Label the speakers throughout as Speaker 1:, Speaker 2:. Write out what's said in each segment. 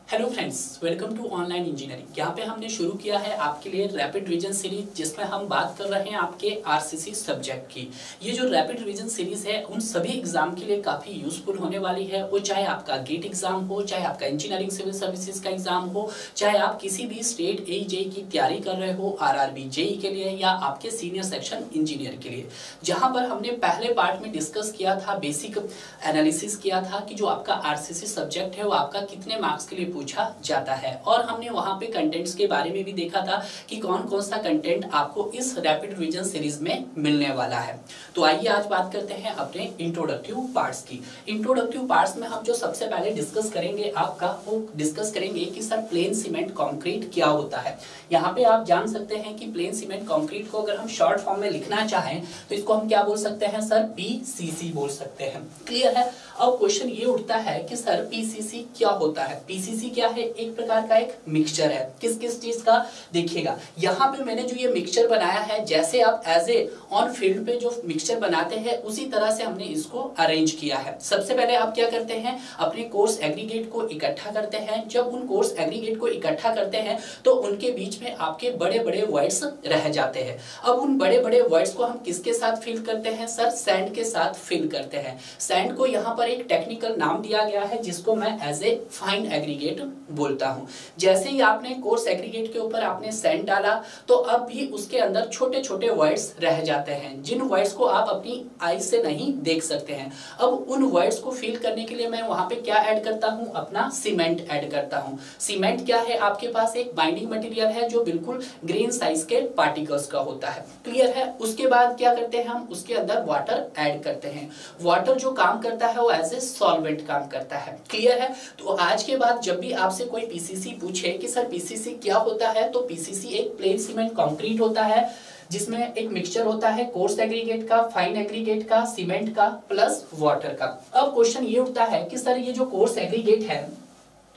Speaker 1: Hello friends, welcome to online engineering. यहाँ पे हमने शुरू किया है आपके लिए रैपिड रिवीजन सीरीज, जिसमें हम बात कर रहे हैं आपके आरसीसी सब्जेक्ट की। ये जो रैपिड रिवीजन सीरीज है उन सभी एग्जाम के लिए काफ़ी यूजफुल होने वाली है। वो चाहे आपका गेट एग्जाम हो, चाहे आपका इंजीनियरिंग सिविल सर्विसेज का एग्जाम हो, चाहे आप किसी भी स्टेट AE की तैयारी कर रहे हो, RRB JEE के लिए, या आपके सीनियर सेक्शन इंजीनियर के लिए। जहाँ पर हमने पहले पार्ट में डिस्कस किया था, बेसिक एनालिसिस किया था कि जो आपका आरसीसी सब्जेक्ट है वो आपका कितने मार्क्स के लिए पूछा जाता है, और हमने वहां पे कंटेंट्स के बारे में भी देखा था कि कौन कौन सा कंटेंट आपको इस रैपिड रिवीजन सीरीज में मिलने वाला है। तो आइए आज बात करते हैं अपने इंट्रोडक्टिव पार्ट्स की। इंट्रोडक्टिव पार्ट्स में हम जो सबसे पहले डिस्कस करेंगे आपका, वो डिस्कस करेंगे कि सर प्लेन सीमेंट कंक्रीट क्या होता है। यहाँ पे आप जान सकते हैं कि प्लेन सीमेंट कंक्रीट को अगर हम शॉर्ट फॉर्म में लिखना चाहें तो इसको हम क्या बोल सकते हैं सर, PCC बोल सकते हैं। क्लियर है। अब क्वेश्चन ये उठता है कि सर PCC क्या होता है। PCC क्या है? एक प्रकार का एक मिक्सचर है। किस किस चीज का? देखिएगा, यहाँ पे मैंने जो ये मिक्सचर बनाया है, जैसे आप एज ए ऑन फील्ड पे जो मिक्सचर बनाते हैं उसी तरह से हमने इसको अरेंज किया है। सबसे पहले आप क्या करते हैं, अपने कोर्स एग्रीगेट को इकट्ठा करते हैं। जब उन कोर्स एग्रीगेट को इकट्ठा करते हैं तो उनके बीच में आपके बड़े बड़े वर्ड्स रह जाते हैं। अब उन बड़े बड़े वर्ड्स को हम किसके साथ फिल करते हैं सर? सैंड के साथ फिल करते हैं। सैंड को यहाँ पर एक टेक्निकल नाम दिया गया है जिसको मैं एज ए फाइन एग्रीगेट बोलता हूं। जैसे ही आपने कोर्स एग्रीगेट के ऊपर आपने सैंड डाला तो अब भी उसके अंदर छोटे छोटे वर्ड्स रह जाते हैं, जिन वर्ड्स को आप अपनी आई से नहीं देख सकते हैं। अब उन वर्ड्स को फिल करने के लिए मैं वहां पे क्या ऐड करता हूं? अपना सीमेंट ऐड करता हूं। सीमेंट क्या है? आपके पास एक बाइंडिंग मटेरियल है जो बिल्कुल ग्रेन साइज के पार्टिकल्स का होता है। क्लियर है। उसके बाद क्या करते हैं हम? उसके अंदर वाटर ऐड करते हैं। वाटर जो काम करता है वो एज ए सॉल्वेंट काम करता है। क्लियर है। तो आज के बाद जब भी आपसे कोई PCC पूछे कि सर PCC क्या होता है, तो PCC एक प्लेन सीमेंट कंक्रीट होता है जिसमें एक मिक्सचर होता है कोर्स एग्रीगेट का, फाइन एग्रीगेट का, सीमेंट का प्लस वाटर का। अब क्वेश्चन ये उठता है कि सर ये जो कोर्स एग्रीगेट है,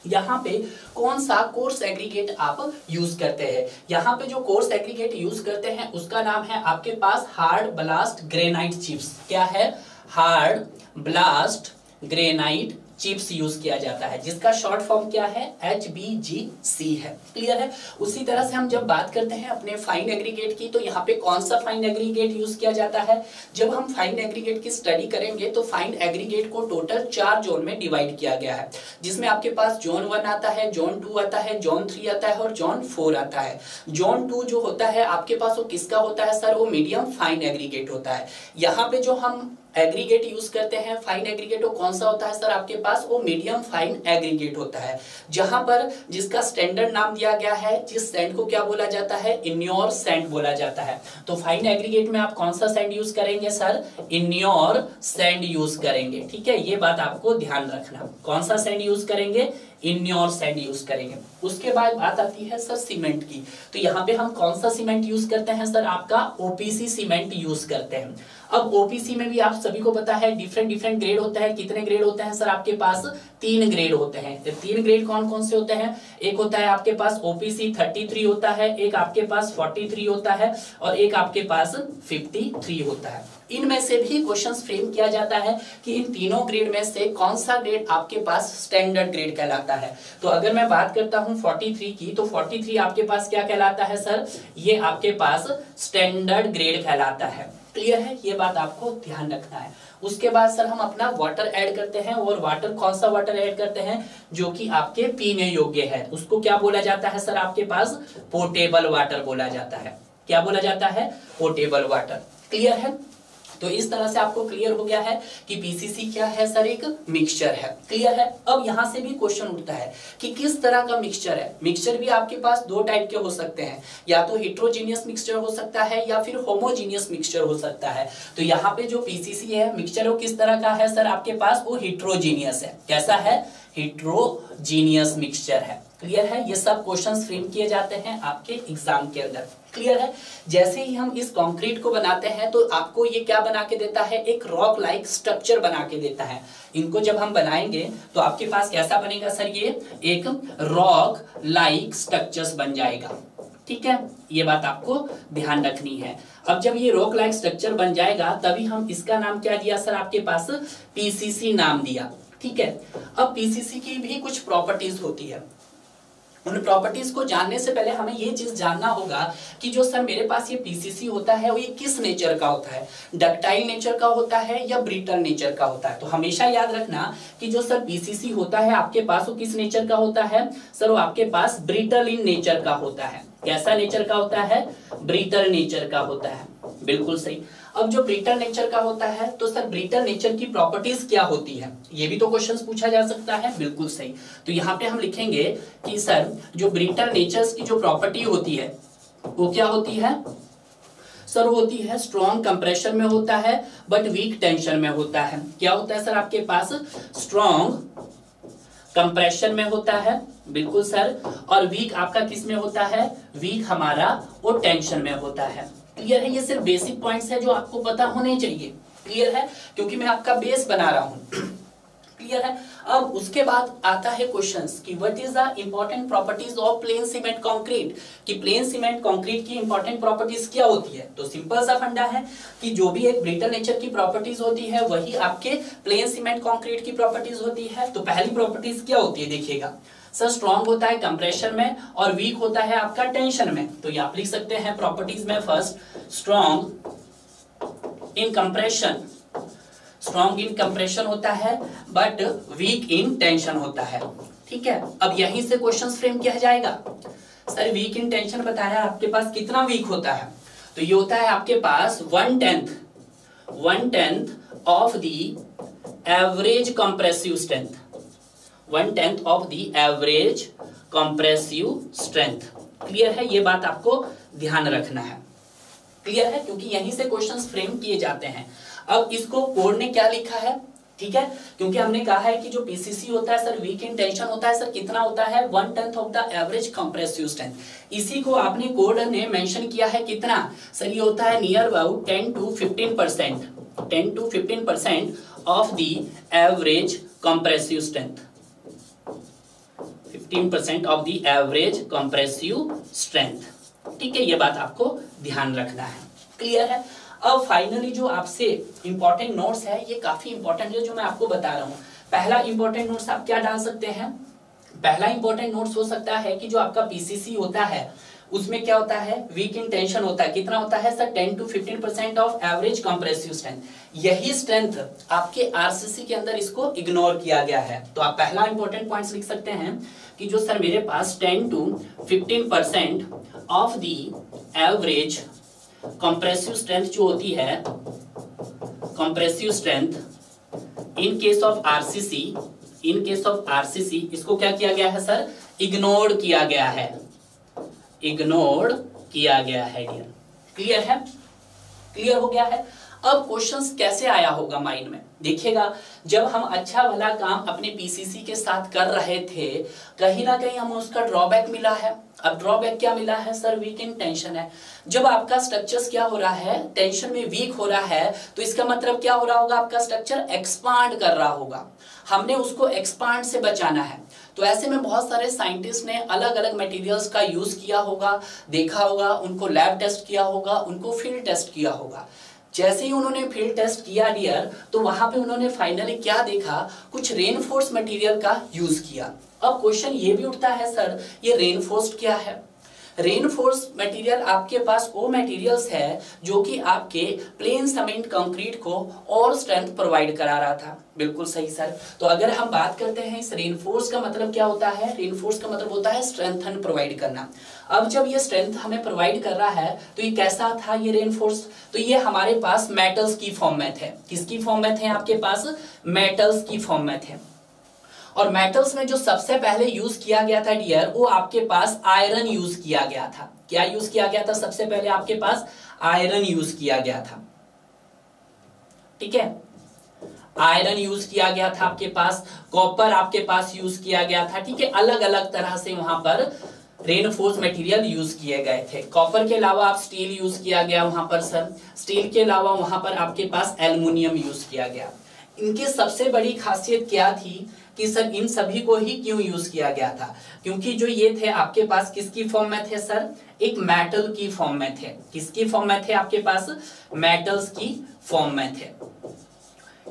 Speaker 1: यहाँ पे कौन सा कोर्स एग्रीगेट आप यूज करते हैं? यहाँ पे जो कोर्स एग्रीगेट यूज करते हैं उसका नाम है आपके पास हार्ड ब्लास्ट ग्रेनाइट चिप्स। क्या है? Hard blast granite chips use किया जाता है, जिसका शॉर्ट फॉर्म क्या है? HBGC है। क्लियर है। उसी तरह से हम जब बात करते हैं अपने फाइन एग्रीगेट की, तो यहाँ पे कौन सा फाइन एग्रीगेट यूज किया जाता है? जब हम फाइन एग्रीगेट की स्टडी करेंगे तो फाइन एग्रीगेट को टोटल 4 जोन में डिवाइड किया गया है, जिसमें आपके पास जोन 1 आता है, जोन 2 आता है, जोन 3 आता है और जोन 4 आता है। जोन 2 जो होता है आपके पास वो किसका होता है सर? वो मीडियम फाइन एग्रीगेट होता है। यहाँ पे जो हम एग्रीगेट यूज करते हैं फाइन एग्रीगेट, वो कौन सा होता है सर आपके पास? वो मीडियम फाइन एग्रीगेट होता है, जहां पर जिसका स्टैंडर्ड नाम दिया गया है, जिस सैंड को क्या बोला जाता है? इन्योर सैंड बोला जाता है। तो फाइन एग्रीगेट में आप कौन सा सैंड यूज करेंगे सर? इन्योर सैंड यूज करेंगे। ठीक है, ये बात आपको ध्यान रखना। कौन सा सैंड यूज करेंगे? इन्योर सैंड यूज करेंगे। उसके बाद बात आती है सर सीमेंट की। तो यहाँ पे हम कौन सा सीमेंट यूज करते हैं सर? आपका OPC सीमेंट यूज करते हैं। अब OPC में भी आप सभी को पता है डिफरेंट ग्रेड होता है। कितने ग्रेड होते हैं सर आपके पास? 3 ग्रेड होते हैं। 3 ग्रेड कौन कौन से होते हैं? एक होता है आपके पास OPC 33 होता है, एक आपके पास 43 होता है और एक आपके पास 53 होता है। इनमें से भी क्वेश्चंस फ्रेम किया जाता है कि इन तीनों ग्रेड में से कौन सा ग्रेड आपके पास स्टैंडर्ड ग्रेड कहलाता है। तो अगर मैं बात करता हूं 43 की, तो 43 आपके पास क्या कहलाता है सर? ये आपके पास स्टैंडर्ड ग्रेड कहलाता है। क्लियर है, ये बात आपको ध्यान रखना है। उसके बाद सर हम अपना वाटर ऐड करते हैं, और वाटर कौन सा वाटर ऐड करते हैं? जो कि आपके पीने योग्य है। उसको क्या बोला जाता है सर आपके पास? पोर्टेबल वाटर बोला जाता है। क्या बोला जाता है? Portable water. क्लियर है। तो इस तरह से आपको क्लियर हो गया है कि PCC क्या है सर? एक मिक्सचर है। क्लियर है। अब यहां से भी क्वेश्चन उठता है कि किस तरह का मिक्सचर है। मिक्सचर भी आपके पास 2 टाइप के हो सकते हैं, या तो हेट्रोजीनियस मिक्सचर हो सकता है या फिर होमोजीनियस मिक्सचर हो सकता है। तो यहाँ पे जो PCC है मिक्सचर वो किस तरह का है सर आपके पास? वो हेट्रोजीनियस है। कैसा है? हेट्रोजीनियस मिक्सचर है। क्लियर है। ये सब क्वेश्चंस फ्रेम किए जाते हैं आपके एग्जाम के अंदर। क्लियर है। जैसे ही हम इस कंक्रीट को बनाते हैं तो आपको ये क्या बना के देता है? एक रॉक लाइक स्ट्रक्चर बना के देता है। इनको जब हम बनाएंगे तो आपके पास कैसा बनेगा सर? ये एक रॉक लाइक स्ट्रक्चर्स बन जाएगा। ठीक है, ये बात आपको ध्यान रखनी है। अब जब ये रॉक लाइक स्ट्रक्चर बन जाएगा तभी हम इसका नाम क्या दिया सर आपके पास? PCC नाम दिया। ठीक है। अब पीसीसी की भी कुछ प्रॉपर्टीज होती है, उन प्रॉपर्टीज को जानने से पहले हमें ये चीज जानना होगा कि जो सर मेरे पास ये पीसीसी होता है वो ये किस नेचर का होता है, डक्टाइल नेचर का होता है या ब्रिटल नेचर का होता है। तो हमेशा याद रखना कि जो सर पीसीसी होता है आपके पास वो किस नेचर का होता है सर, वो आपके पास ब्रिटल इन नेचर का होता है। कैसा नेचर का होता है, ब्रिटल नेचर का होता है, बिल्कुल सही। अब जो ब्रिटल नेचर का होता है तो सर ब्रिटल नेचर की प्रॉपर्टीज क्या होती है, ये भी तो क्वेश्चंस पूछा जा सकता है, बिल्कुल सही। तो यहाँ पे हम लिखेंगे कि सर जो ब्रिटल नेचर्स की जो प्रॉपर्टी होती है वो क्या होती है सर, वो होती है स्ट्रॉन्ग कंप्रेशन में होता है बट वीक टेंशन में होता है। क्या होता है सर आपके पास, स्ट्रॉन्ग कंप्रेशन में होता है, बिल्कुल सर, और वीक आपका किस में होता है, वीक हमारा वो टेंशन में होता है। क्लियर है, ये सिर्फ बेसिक पॉइंट्स है जो आपको पता होने चाहिए। क्लियर है, क्योंकि मैं आपका बेस बना रहा हूं। क्लियर है। अब उसके बाद आता है क्वेश्चंस कि what is the important properties of plane cement concrete, कि प्लेन सीमेंट कंक्रीट की इंपॉर्टेंट प्रॉपर्टीज क्या होती है। तो सिंपल सा फंडा है कि जो भी एक ब्रिटल नेचर की प्रॉपर्टीज होती है वही आपके प्लेन सीमेंट कंक्रीट की प्रॉपर्टीज होती है। तो पहली प्रॉपर्टीज क्या होती है देखिएगा सर, स्ट्रॉन्ग होता है कंप्रेशन में और वीक होता है आपका टेंशन में। तो ये आप लिख सकते हैं प्रॉपर्टीज में, first strong in compression, strong in compression होता है बट वीक इन टेंशन होता है। ठीक है, अब यहीं से क्वेश्चन फ्रेम किया जाएगा। सर वीक इन टेंशन बताया, आपके पास कितना वीक होता है, तो ये होता है आपके पास 1/10 of the average compressive strength, 1/10 of the average compressive strength. Clear है, ये बात आपको ध्यान रखना है। क्लियर है, क्योंकि यहीं से क्वेश्चंस फ्रेम किए जाते हैं। अब इसको कोड ने क्या लिखा है, ठीक है, क्योंकि हमने कहा है कि जो पीसीसी होता है सर वीक इन टेंशन होता है सर, कितना होता है 1/10 of the average compressive strength. इसी को आपने कोड ने मेंशन किया है कितना सर, ये होता है near about 10 to 15% of the average compressive strength, 15% of the average compressive strength. ठीक है, ये बात आपको ध्यान रखना है। क्लियर है। अब फाइनली जो आपसे इंपॉर्टेंट नोट्स है, ये काफी इंपॉर्टेंट है जो मैं आपको बता रहा हूं। पहला इंपॉर्टेंट नोट्स आप क्या डाल सकते हैं, पहला इंपॉर्टेंट नोट्स हो सकता है कि जो आपका पीसीसी होता है उसमें क्या होता है, वीक इन टेंशन होता है, कितना होता है sir 10 to 15% of average compressive strength. यही स्ट्रेंथ आपके आरसीसी के अंदर इसको इग्नोर किया गया है। तो आप पहला इंपॉर्टेंट पॉइंट्स लिख सकते हैं कि जो सर मेरे पास 10 to 15% of the average compressive strength जो होती है, compressive strength in case of RCC, in case of RCC इसको क्या किया गया है सर, इग्नोर किया गया है, इग्नोर किया गया है डियर। क्लियर है, क्लियर हो गया है। अब क्वेश्चंस कैसे आया होगा माइंड में, देखिएगा जब हम अच्छा भला काम अपने पीसीसी के साथ कर रहे थे, कहीं ना कहीं हमें उसका ड्रॉबैक मिला है। अब ड्रॉबैक क्या मिला है सर, वीक इन टेंशन है। जब आपका स्ट्रक्चर क्या हो रहा है, टेंशन में वीक हो रहा है, तो इसका मतलब क्या हो रहा होगा, आपका स्ट्रक्चर एक्सपांड कर रहा होगा। हमने उसको एक्सपांड से बचाना है। तो ऐसे में बहुत सारे साइंटिस्ट ने अलग अलग मटेरियल्स का यूज किया होगा, देखा होगा, उनको लैब टेस्ट किया होगा, उनको फील्ड टेस्ट किया होगा। जैसे ही उन्होंने फील्ड टेस्ट किया डियर, तो वहां पे उन्होंने फाइनली क्या देखा, कुछ रेनफोर्स मटेरियल का यूज किया। अब क्वेश्चन ये भी उठता है सर, ये रेनफोर्स्ड क्या है। रेनफोर्स मटेरियल आपके पास वो मटेरियल्स है जो कि आपके प्लेन सीमेंट कंक्रीट को और स्ट्रेंथ प्रोवाइड करा रहा था। बिल्कुल सही सर। तो अगर हम बात करते हैं इस रेनफोर्स का मतलब क्या होता है, रेनफोर्स का मतलब होता है स्ट्रेंथन प्रोवाइड करना। अब जब ये स्ट्रेंथ हमें प्रोवाइड कर रहा है तो ये कैसा था ये रेनफोर्स, तो ये हमारे पास मेटल्स की फॉर्म में थे। किसकी फॉर्म में थे आपके पास, मेटल्स की फॉर्म में थे। और मेटल्स में जो सबसे पहले यूज किया गया था डियर, वो आपके पास आयरन यूज किया गया था। क्या यूज किया गया था, सबसे पहले आपके पास आयरन यूज किया गया था। ठीक है, आयरन यूज किया गया था आपके पास, कॉपर आपके पास यूज किया गया था। ठीक है, अलग अलग तरह से वहां पर रेनफोर्स मटेरियल यूज किए गए थे। कॉपर के अलावा आप स्टील यूज किया गया वहां पर सर, स्टील के अलावा वहां पर आपके पास एल्युमिनियम यूज किया गया। इनकी सबसे बड़ी खासियत क्या थी कि सर इन सभी को ही क्यों यूज किया गया था, क्योंकि जो ये थे आपके पास किसकी फॉर्म में थे सर, एक मेटल की फॉर्म में थे। किसकी फॉर्म में थे आपके पास, मेटल्स की फॉर्म में थे।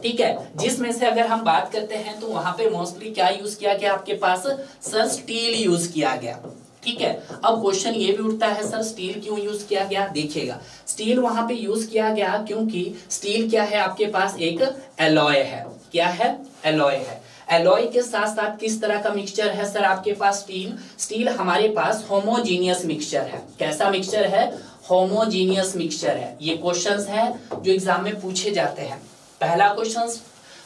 Speaker 1: ठीक है, जिसमें से अगर हम बात करते हैं तो वहां पे मोस्टली क्या यूज किया गया आपके पास, सर स्टील यूज किया गया। ठीक है, अब क्वेश्चन ये भी उठता है सर स्टील क्यों यूज किया गया। देखिएगा, स्टील वहां पे यूज किया गया क्योंकि स्टील क्या है आपके पास, एक एलॉय है। क्या है, एलॉय है। एलॉय के साथ साथ किस तरह का मिक्सचर है सर आपके पास, स्टील। स्टील हमारे पास होमोजीनियस मिक्सचर है। कैसा मिक्सचर है, होमोजीनियस मिक्सचर है। ये क्वेश्चंस है जो एग्जाम में पूछे जाते हैं। पहला क्वेश्चन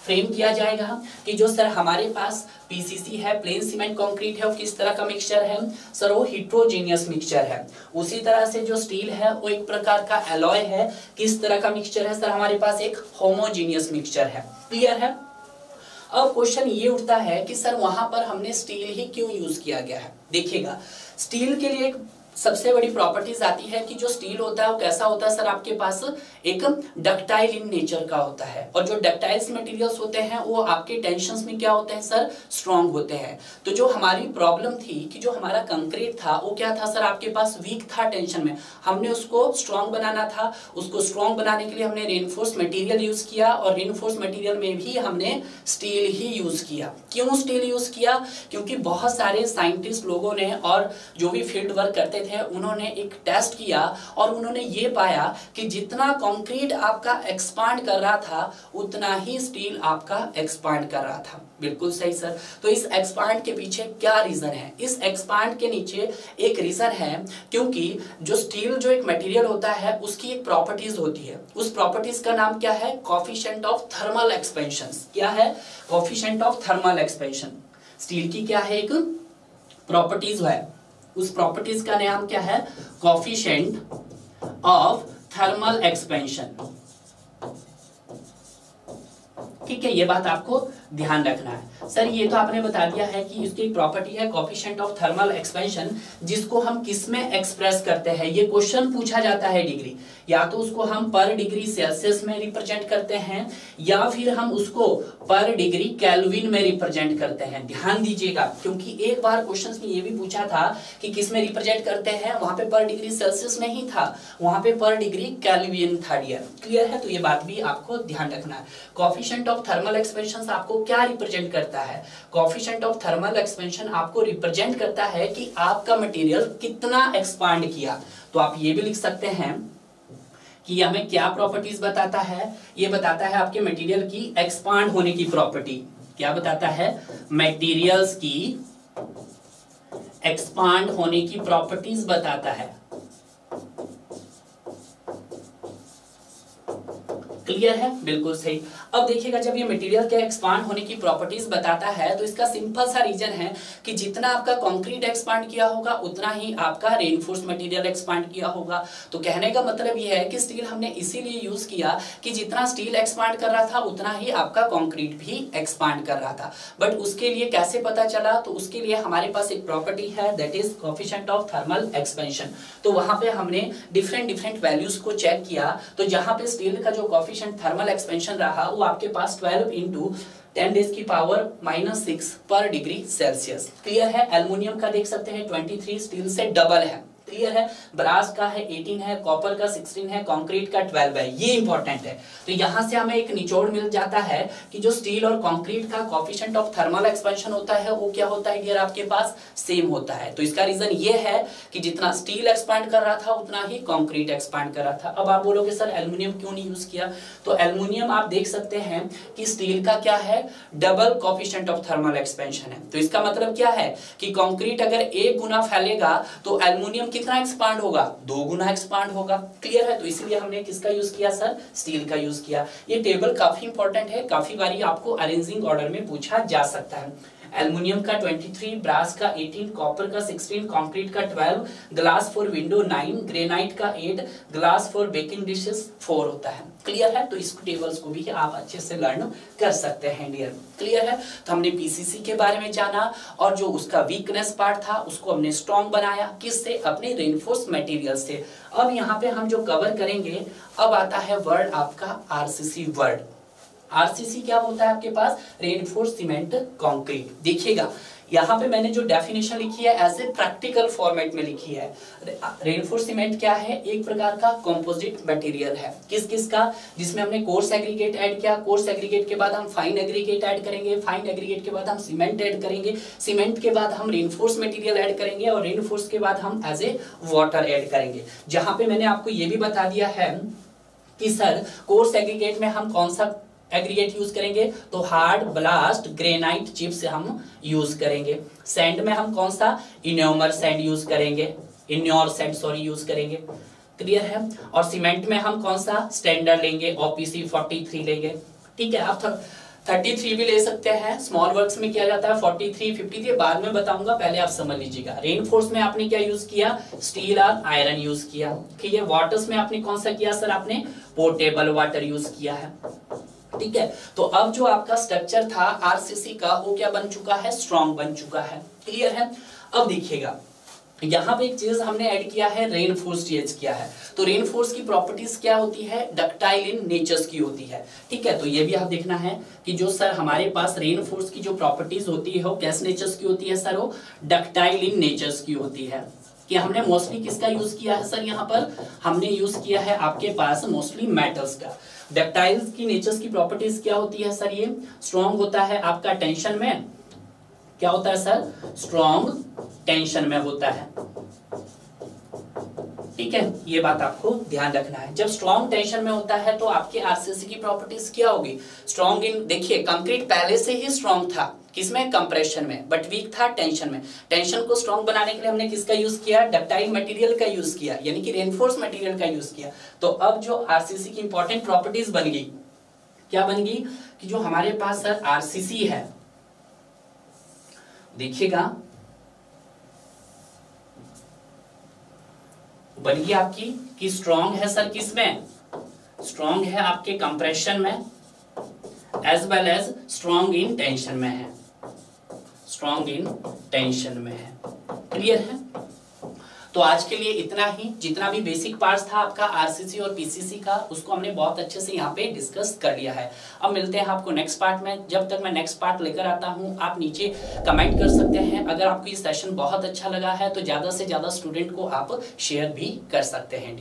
Speaker 1: फ्रेम किया जाएगा कि जो सर हमारे पास पीसीसी है, प्लेन सीमेंट कंक्रीट है, वो किस तरह का मिक्सचर है सर, वो हेट्रोजीनियस मिक्सचर है। उसी तरह से जो स्टील है वो एक प्रकार का एलॉय है, किस तरह का मिक्सचर है सर हमारे पास, एक होमोजीनियस मिक्सचर है। क्लियर है। अब क्वेश्चन ये उठता है कि सर वहां पर हमने स्टील ही क्यों यूज किया गया है। देखिएगा, स्टील के लिए एक सबसे बड़ी प्रॉपर्टीज आती है कि जो स्टील होता है वो कैसा होता है सर आपके पास, एक डक्टाइल इन नेचर का होता है। और जो डक्टाइल्स मटेरियल्स होते हैं वो आपके टेंशंस में क्या होते हैं सर, स्ट्रांग होते हैं। तो जो हमारी प्रॉब्लम थी कि जो हमारा कंक्रीट था वो क्या था सर आपके पास, वीक था टेंशन में। हमने उसको स्ट्रांग बनाना था। उसको स्ट्रांग बनाने के लिए हमने रेनफोर्स मटेरियल यूज किया, और रेनफोर्स मटेरियल में भी हमने स्टील ही यूज किया। क्यों स्टील यूज किया, क्योंकि बहुत सारे साइंटिस्ट लोगों ने और जो भी फील्ड वर्क करते थे उन्होंने एक टेस्ट किया और उन्होंने ये पाया कि जितना कंक्रीट आपका एक्सपांड कर रहा था उतना ही स्टील आपका एक्सपांड कर रहा था। बिल्कुल सही सर। तो इस एक्सपांड के पीछे क्या रीजन है, इस एक्सपांड के नीचे एक रीजन है क्योंकि जो स्टील जो एक मटेरियल होता है उसकी एक प्रॉपर्टीज होती है। उस प्रॉपर्टीज का नाम क्या है, कोएफिशिएंट ऑफ थर्मल एक्सपेंशन। क्या है, coefficient of thermal expansion. Steel की क्या है, एक प्रॉपर्टीज है। उस प्रॉपर्टीज का नाम क्या है, कोएफिशिएंट ऑफ थर्मल एक्सपेंशन। ठीक है, ये बात आपको ध्यान रखना है। सर ये तो आपने बता दिया है कि इसकी प्रॉपर्टी है कोएफिशिएंट ऑफ थर्मल एक्सपेंशन, जिसको हम किस में एक्सप्रेस करते हैं। ये क्वेश्चन पूछा जाता है डिग्री, या तो उसको हम पर डिग्री सेल्सियस में रिप्रेजेंट करते हैं या फिर हम उसको पर डिग्री केल्विन में रिप्रेजेंट करते हैं। ध्यान दीजिएगा, क्योंकि एक बार क्वेश्चन में ये भी पूछा था कि किस में रिप्रेजेंट करते हैं, वहां पे पर डिग्री सेल्सियस नहीं था, वहां पे पर डिग्री केल्विन था डियर। क्लियर है, तो ये बात भी आपको ध्यान रखना है। कोएफिशिएंट ऑफ थर्मल एक्सपेंशन आपको क्या रिप्रेजेंट करता है, कोएफिशिएंट ऑफ थर्मल एक्सपेंशन आपको रिप्रेजेंट करता है कि आपका मटेरियल कितना एक्सपांड किया। तो आप ये भी लिख सकते हैं कि हमें क्या प्रॉपर्टीज बताता है, ये बताता है आपके मटेरियल की एक्सपांड होने की प्रॉपर्टी। क्या बताता है, मटेरियल्स की एक्सपांड होने की प्रॉपर्टीज बताता है। क्लियर है, बिल्कुल सही। अब देखिएगा, जब ये मटेरियल के एक्सपांड होने की प्रॉपर्टीज बताता है तो इसका सिंपल सा रीजन है कि जितना आपका कंक्रीट एक्सपांड किया होगा उतना ही आपका रेनफोर्स मटेरियल एक्सपांड किया होगा। तो कहने का मतलब ये है कि स्टील हमने इसीलिए यूज किया कि जितना स्टील एक्सपांड कर रहा था उतना ही आपका कंक्रीट भी एक्सपांड कर रहा था। बट उसके लिए कैसे पता चला, तो उसके लिए हमारे पास एक प्रॉपर्टी है, that is coefficient of thermal expansion. तो वहां पे हमने डिफरेंट वैल्यूज को चेक किया। तो जहां पे स्टील का जो कोएफिशिएंट थर्मल एक्सपेंशन रहा वो आपके पास 12 इंटू 10⁻⁻⁶ पर डिग्री सेल्सियस। क्लियर है। एल्युमिनियम का देख सकते हैं 23, स्टील से डबल है। क्लियर है। ब्रास का है 18 है, कॉपर का 16 है, कंक्रीट का 12 है। ये इंपॉर्टेंट है। तो यहां से हमें एक निचोड़ मिल जाता है कि जो स्टील और कंक्रीट का कोएफिशिएंट ऑफ थर्मल एक्सपेंशन होता है वो क्या होता है डियर, आपके पास सेम होता है। तो इसका रीजन ये है कि जितना स्टील एक्सपांड कर रहा था उतना ही कंक्रीट एक्सपांड कर रहा था। अब आप बोलोगे सर एल्युमिनियम क्यों नहीं यूज किया, तो एल्युमिनियम आप देख सकते हैं कि स्टील का क्या है, double coefficient of thermal expansion है। तो इसका मतलब क्या है कि कंक्रीट अगर 1 गुना फैलेगा तो एल्युमिनियम कितना एक्सपांड होगा, 2 गुना एक्सपांड होगा। क्लियर है। तो इसलिए हमने किसका यूज किया सर, स्टील का यूज किया। ये टेबल काफी इंपॉर्टेंट है, काफी बारी आपको अरेंजिंग ऑर्डर में पूछा जा सकता है। एल्युमिनियम का 23, ब्रास का 18, कॉपर का 16, कंक्रीट का 12, ग्लास फॉर विंडो 9, ग्रेनाइट का 8, ग्लास फॉर बेकिंग डिशेस 4 होता है। क्लियर है। तो इस टेबल्स को भी आप अच्छे से लर्न कर सकते हैं डियर। क्लियर है। तो हमने पीसीसी के बारे में जाना और जो उसका वीकनेस पार्ट था उसको हमने स्ट्रॉन्ग बनाया, किससे, अपने रेनफोर्स मटेरियल से। अब यहाँ पे हम जो कवर करेंगे, अब आता है वर्ड आपका आरसीसी वर्ड। आरसीसी क्या होता है आपके पास, रेनफोर्स सीमेंट कंक्रीट। देखिएगा यहाँ पे मैंने जो डेफिनेशन लिखी है एज ए प्रैक्टिकल फॉर्मेट में लिखी है। रेनफोर्स सीमेंट क्या है? एक प्रकार का कंपोजिट मटेरियल है। किस किस का? जिसमें हमने कोर्स एग्रीगेट ऐड किया, कोर्स एग्रीगेट के बाद हम फाइन एग्रीगेट ऐड करेंगे, फाइन एग्रीगेट के बाद हम सीमेंट ऐड करेंगे, सीमेंट के बाद हम रेनफोर्स मटेरियल ऐड करेंगे और रेनफोर्स के बाद हम एज ए वाटर ऐड करेंगे। जहां पे मैंने आपको ये भी बता दिया है कि सर कोर्स एग्रीगेट में हम कौन सा एग्रीगेट यूज करेंगे, तो हार्ड ब्लास्ट ग्रेनाइट चिप्स हम यूज करेंगे। सैंड में हम कौन सा? इन्योमर सैंड यूज करेंगे, इन्योर सैंड सॉरी यूज करेंगे। क्लियर है? और सीमेंट में हम कौन सा? स्टैंडर्ड लेंगे, ओपीसी 43 लेंगे। ठीक है, आप 33 भी ले सकते हैं। स्मॉल वर्क्स में किया जाता है 43, 53 बाद में बताऊंगा, पहले आप समझ लीजिएगा। रेनफोर्स में आपने क्या यूज किया? स्टील और आयरन यूज किया। ठीक है, वाटर्स में आपने कौन सा किया सर? आपने पोर्टेबल वाटर यूज किया है। ठीक है, तो अब जो आपका स्ट्रक्चर था आरसीसी का वो क्या बन चुका है? स्ट्रॉन्ग बन चुका है। क्लियर है? अब देखिएगा यहाँ पे एक चीज हमने ऐड किया है, रेनफोर्स चीज किया है। तो रेनफोर्स की प्रॉपर्टीज क्या होती है? डक्टाइल इन नेचर्स की होती है। ठीक है, तो ये भी आप देखना है कि जो सर हमारे पास रेनफोर्स की जो प्रॉपर्टीज होती है वो कैसे नेचर्स की होती है सर? वो डक्टाइल इन नेचर्स की होती है। कि हमने मोस्टली किसका यूज किया है सर? यहाँ पर हमने यूज किया है आपके पास मोस्टली मेटल्स का। डक्टाइल्स की नेचर्स की प्रॉपर्टीज क्या होती है सर? ये स्ट्रॉन्ग होता है आपका टेंशन में। क्या होता है सर? स्ट्रॉन्ग टेंशन में होता है। ठीक है, ये बात आपको ध्यान रखना है। जब स्ट्रॉन्ग टेंशन में होता है तो आपके आरसीसी की प्रॉपर्टीज क्या होगी? स्ट्रॉन्ग इन, देखिए कंक्रीट पहले से ही स्ट्रॉन्ग था, किसमें? कंप्रेशन में, बट वीक था टेंशन में। टेंशन को स्ट्रॉन्ग बनाने के लिए हमने किसका यूज किया? डक्टाइल मटेरियल का यूज किया, यानी कि रेनफोर्स मटेरियल का यूज किया। तो अब जो आरसीसी की इंपॉर्टेंट प्रॉपर्टीज बन गई, क्या बन गई? कि जो हमारे पास सर आरसीसी है, देखिएगा बन गई आपकी कि स्ट्रॉन्ग है सर किसमें? स्ट्रॉन्ग है आपके कंप्रेशन में as well as strong in tension में है। स्ट्रॉन्ग इन टेंशन में है। क्लियर है? तो आज के लिए इतना ही। जितना भी बेसिक पार्ट्स था आपका आरसीसी और पीसीसी का, उसको हमने बहुत अच्छे से यहाँ पे डिस्कस कर लिया है। अब मिलते हैं आपको नेक्स्ट पार्ट में। जब तक मैं नेक्स्ट पार्ट लेकर आता हूँ, आप नीचे कमेंट कर सकते हैं। अगर आपको ये सेशन बहुत अच्छा लगा है तो ज्यादा से ज्यादा स्टूडेंट को आप शेयर भी कर सकते हैं।